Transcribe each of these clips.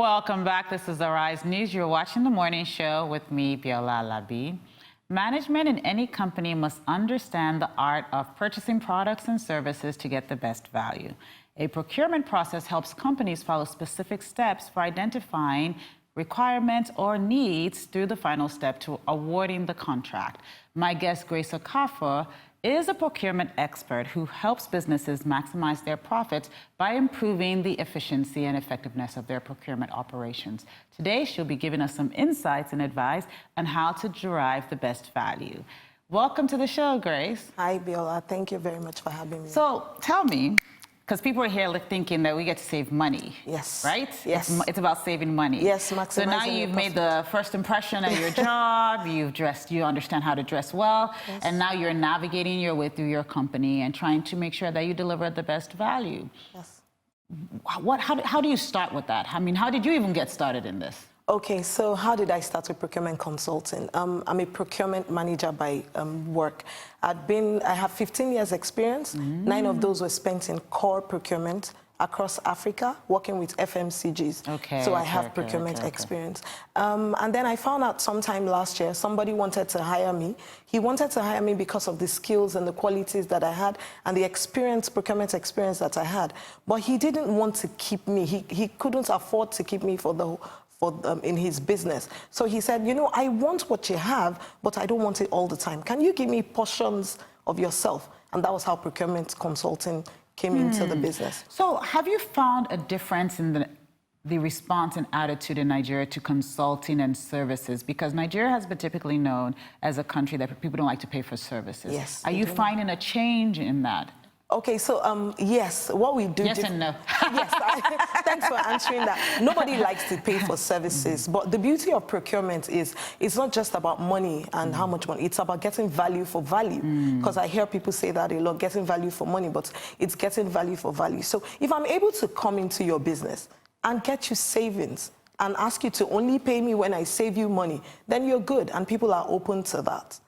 Welcome back. This is Arise News. You're watching the morning show with me, Biola Labi. Management in any company must understand the art of purchasing products and services to get the best value. A procurement process helps companies follow specific steps for identifying requirements or needs through the final step to awarding the contract. My guest, Grace Okafor, is a procurement expert who helps businesses maximize their profits by improving the efficiency and effectiveness of their procurement operations. Today, she'll be giving us some insights and advice on how to derive the best value. Welcome to the show, Grace. Hi, Biola. Thank you very much for having me. So tell me, because people are here thinking that we get to save money. Yes. Right? Yes. It's about saving money. Yes, maximizing. So now you've made the first impression at your job, you understand how to dress well, yes. And now you're navigating your way through your company and trying to make sure that you deliver the best value. Yes. How do you start with that? I mean, how did you even get started in this? Okay, so how did I start with procurement consulting? I'm a procurement manager by work. I have 15 years experience. 9 of those were spent in core procurement across Africa, working with FMCGs. Okay, so I have procurement experience. And then I found out sometime last year, somebody wanted to hire me. He wanted to hire me because of the skills and the qualities that I had and the procurement experience that I had. But he didn't want to keep me. He couldn't afford to keep me in his business. So he said, you know, I want what you have, but I don't want it all the time. Can you give me portions of yourself? And that was how procurement consulting came into the business. So have you found a difference in the response and attitude in Nigeria to consulting and services? Because Nigeria has been typically known as a country that people don't like to pay for services. Yes. Are you finding a change in that? Okay, so yes, what we do... Yes and no. Yes, thanks for answering that. Nobody likes to pay for services, but the beauty of procurement is it's not just about money and how much money, it's about getting value for value. Because I hear people say that a lot, getting value for money, but it's getting value for value. So if I'm able to come into your business and get you savings and ask you to only pay me when I save you money, then you're good, and people are open to that.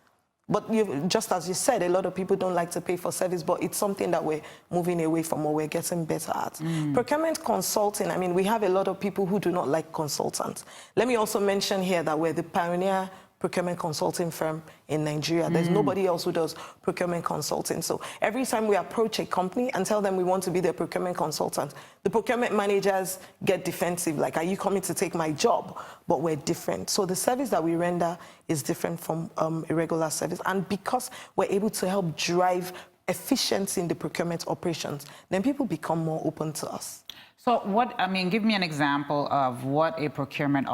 But just as you said, a lot of people don't like to pay for service, but it's something that we're moving away from or we're getting better at. Procurement consulting, I mean, we have a lot of people who do not like consultants. Let me also mention here that we're the pioneer procurement consulting firm in Nigeria. There's nobody else who does procurement consulting. So every time we approach a company and tell them we want to be their procurement consultant, the procurement managers get defensive, like, are you coming to take my job? But we're different. So the service that we render is different from a regular service. And because we're able to help drive efficiency in the procurement operations, then people become more open to us. So give me an example of what a procurement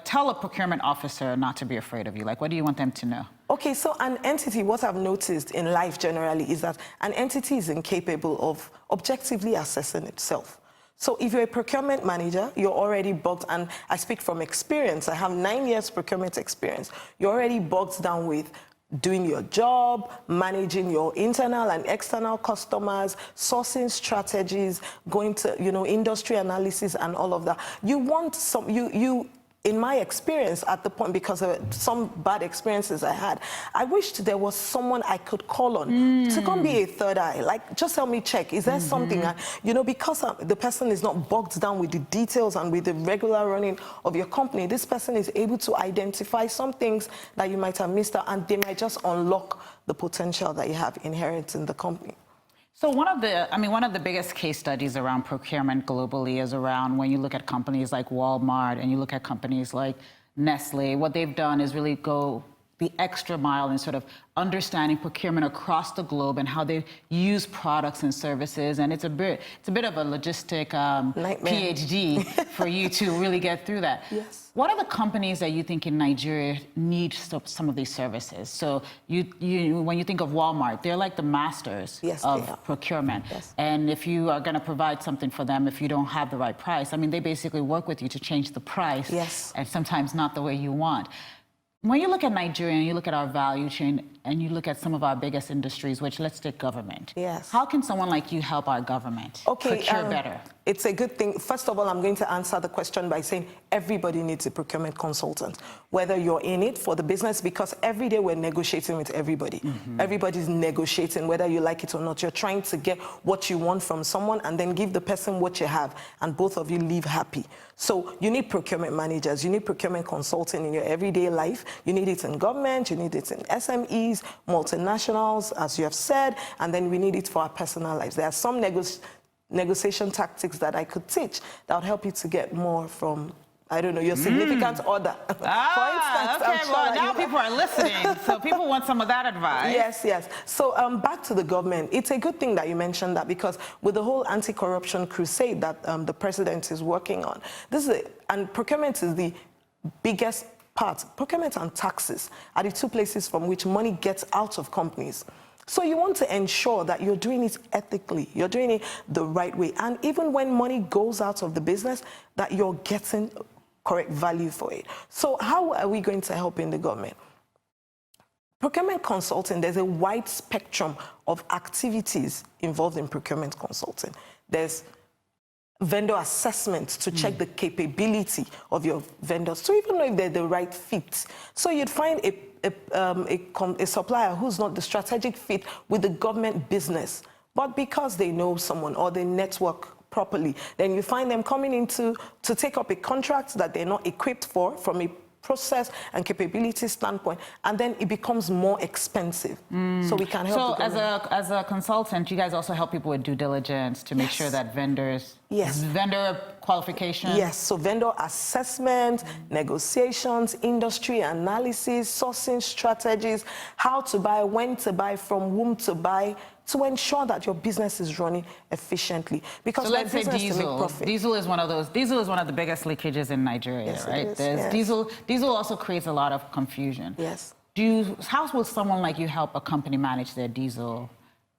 tell a procurement officer not to be afraid of you. Like, what do you want them to know? Okay, so an entity, what I've noticed in life generally is that an entity is incapable of objectively assessing itself. So if you're a procurement manager, you're already bogged, and I speak from experience, I have 9 years procurement experience, you're already bogged down with doing your job, managing your internal and external customers, sourcing strategies, going to, industry analysis and all of that. You want in my experience at the point, because of some bad experiences I had, I wished there was someone I could call on to come be a third eye. Like, just help me check, is there something, because the person is not bogged down with the details and with the regular running of your company, this person is able to identify some things that you might have missed out, and they might just unlock the potential that you have inherent in the company. So one of the biggest case studies around procurement globally is around when you look at companies like Walmart and you look at companies like Nestle. What they've done is really go the extra mile in sort of understanding procurement across the globe and how they use products and services. And it's a bit of a logistic PhD for you to really get through that. Yes. What are the companies that you think in Nigeria need some of these services? So when you think of Walmart, they're like the masters of procurement. Yes. And if you are going to provide something for them, if you don't have the right price, I mean, they basically work with you to change the price. Yes. And sometimes not the way you want. When you look at Nigeria and you look at our value chain and you look at some of our biggest industries, which let's take government. Yes. How can someone like you help our government procure better? It's a good thing. First of all, I'm going to answer the question by saying everybody needs a procurement consultant, whether you're in it for the business, because every day we're negotiating with everybody. Everybody's negotiating, whether you like it or not. You're trying to get what you want from someone and then give the person what you have, and both of you live happy. So you need procurement managers, you need procurement consulting in your everyday life. You need it in government, you need it in SMEs, multinationals, as you have said, and then we need it for our personal lives. There are some negotiation tactics that I could teach that would help you to get more from, I don't know, your significant other. Ah, for instance, okay, well, now people are listening, so people want some of that advice. Yes, yes. So back to the government. It's a good thing that you mentioned that, because with the whole anti-corruption crusade that the president is working on, and procurement is the biggest part. Procurement and taxes are the two places from which money gets out of companies. So you want to ensure that you're doing it ethically, you're doing it the right way. And even when money goes out of the business, that you're getting correct value for it. So how are we going to help in the government? Procurement consulting, there's a wide spectrum of activities involved in procurement consulting. There's vendor assessment to check the capability of your vendors, to even know if they're the right fit. So you'd find a supplier who's not the strategic fit with the government business, but because they know someone or they network properly, then you find them coming in to take up a contract that they're not equipped for from a process and capability standpoint, and then it becomes more expensive. So we can help. So as a consultant, you guys also help people with due diligence to make sure that vendors, vendor qualification. Yes, so vendor assessment, negotiations, industry analysis, sourcing strategies, how to buy, when to buy, from whom to buy, to ensure that your business is running efficiently. Because so let's say diesel. Diesel is one of those. Diesel is one of the biggest leakages in Nigeria, right? There's diesel. Diesel also creates a lot of confusion. Yes. How will someone like you help a company manage their diesel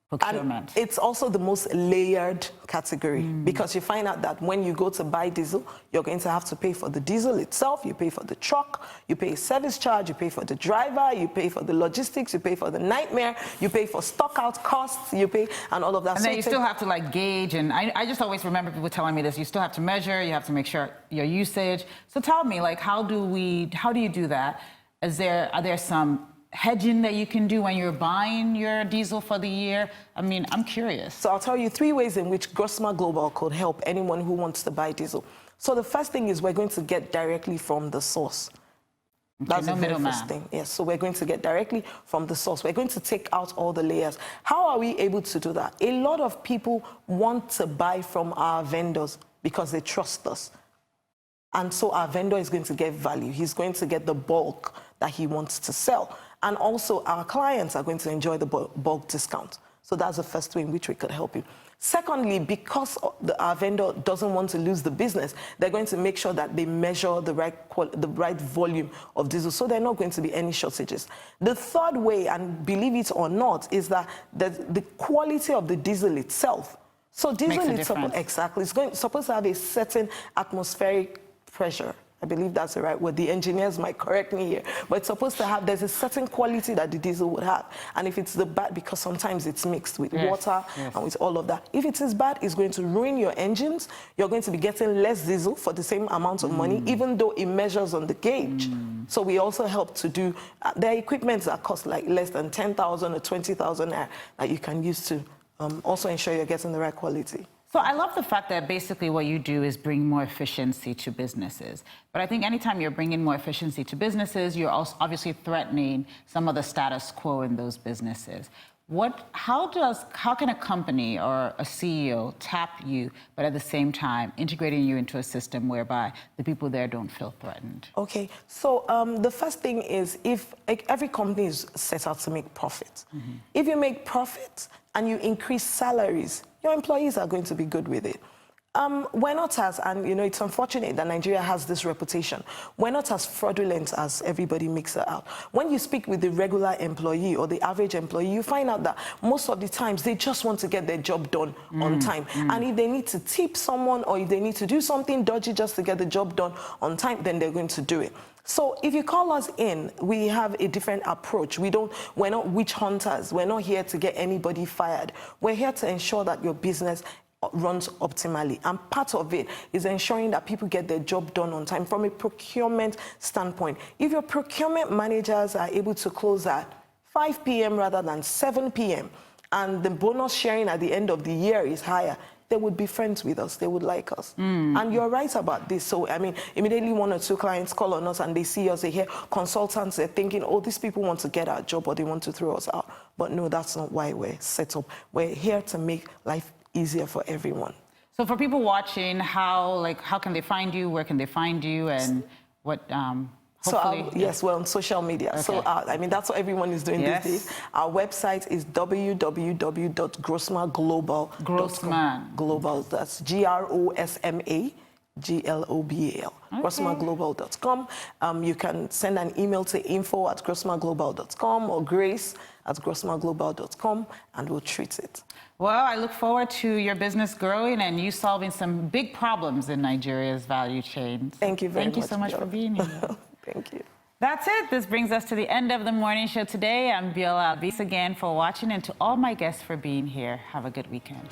procurement? And it's also the most layered category, because you find out that when you go to buy diesel, you're going to have to pay for the diesel itself, you pay for the truck, you pay a service charge, you pay for the driver, you pay for the logistics, you pay for the nightmare, you pay for stock out costs, you pay, and all of that. And then you still have to like gauge, and I just always remember people telling me this, you still have to measure, you have to make sure your usage. So tell me, like, how do you do that? Are there some hedging that you can do when you're buying your diesel for the year? I mean, I'm curious. So I'll tell you 3 ways in which Grosma Global could help anyone who wants to buy diesel. So the first thing is we're going to get directly from the source. That's the very first thing. Yes, so we're going to get directly from the source. We're going to take out all the layers. How are we able to do that? A lot of people want to buy from our vendors because they trust us. And so our vendor is going to get value. He's going to get the bulk that he wants to sell. And also our clients are going to enjoy the bulk discount. So that's the first way in which we could help you. Secondly, because our vendor doesn't want to lose the business, they're going to make sure that they measure the right volume of diesel, so there are not going to be any shortages. The third way, and believe it or not, is that the quality of the diesel itself. So diesel is supposed to have a certain atmospheric pressure. I believe that's the right word. The engineers might correct me here. But it's supposed to have, there's a certain quality that the diesel would have. And if it's the bad, because sometimes it's mixed with water and with all of that. If it is bad, it's going to ruin your engines. You're going to be getting less diesel for the same amount of money, even though it measures on the gauge. So we also help to do, there are equipments that cost like less than 10,000 or 20,000 that you can use to also ensure you're getting the right quality. So I love the fact that basically what you do is bring more efficiency to businesses. But I think anytime you're bringing more efficiency to businesses, you're also obviously threatening some of the status quo in those businesses. How can a company or a CEO tap you, but at the same time integrating you into a system whereby the people there don't feel threatened? Okay, so the first thing is, if every company is set out to make profit. If you make profit and you increase salaries, your employees are going to be good with it. We're not as, and you know, it's unfortunate that Nigeria has this reputation. We're not as fraudulent as everybody makes it out. When you speak with the regular employee or the average employee, you find out that most of the times they just want to get their job done on time. And if they need to tip someone or if they need to do something dodgy just to get the job done on time, then they're going to do it. So if you call us in, we have a different approach. We're not witch hunters. We're not here to get anybody fired. We're here to ensure that your business runs optimally. And part of it is ensuring that people get their job done on time from a procurement standpoint. If your procurement managers are able to close at 5 p.m. rather than 7 p.m., and the bonus sharing at the end of the year is higher, they would be friends with us. They would like us. And you're right about this. So, I mean, immediately 1 or 2 clients call on us and they see us, they hear consultants, they're thinking, oh, these people want to get our job or they want to throw us out. But no, that's not why we're set up. We're here to make life easier for everyone. So for people watching, how can they find you? Where can they find you? And what, Yes, we're on social media. Okay. So, I mean, that's what everyone is doing these days. Our website is www.grossmaglobal.com. Grossman. Global, that's GROSMA. GLOBAL, okay. grossmaglobal.com. You can send an email to info@grossmaglobal.com or grace@grossmaglobal.com, and we'll treat it. Well, I look forward to your business growing and you solving some big problems in Nigeria's value chain. Thank you very much. Thank you so much for being here. Thank you. That's it. This brings us to the end of the morning show today. I'm Biola. Thanks again for watching, and to all my guests for being here. Have a good weekend.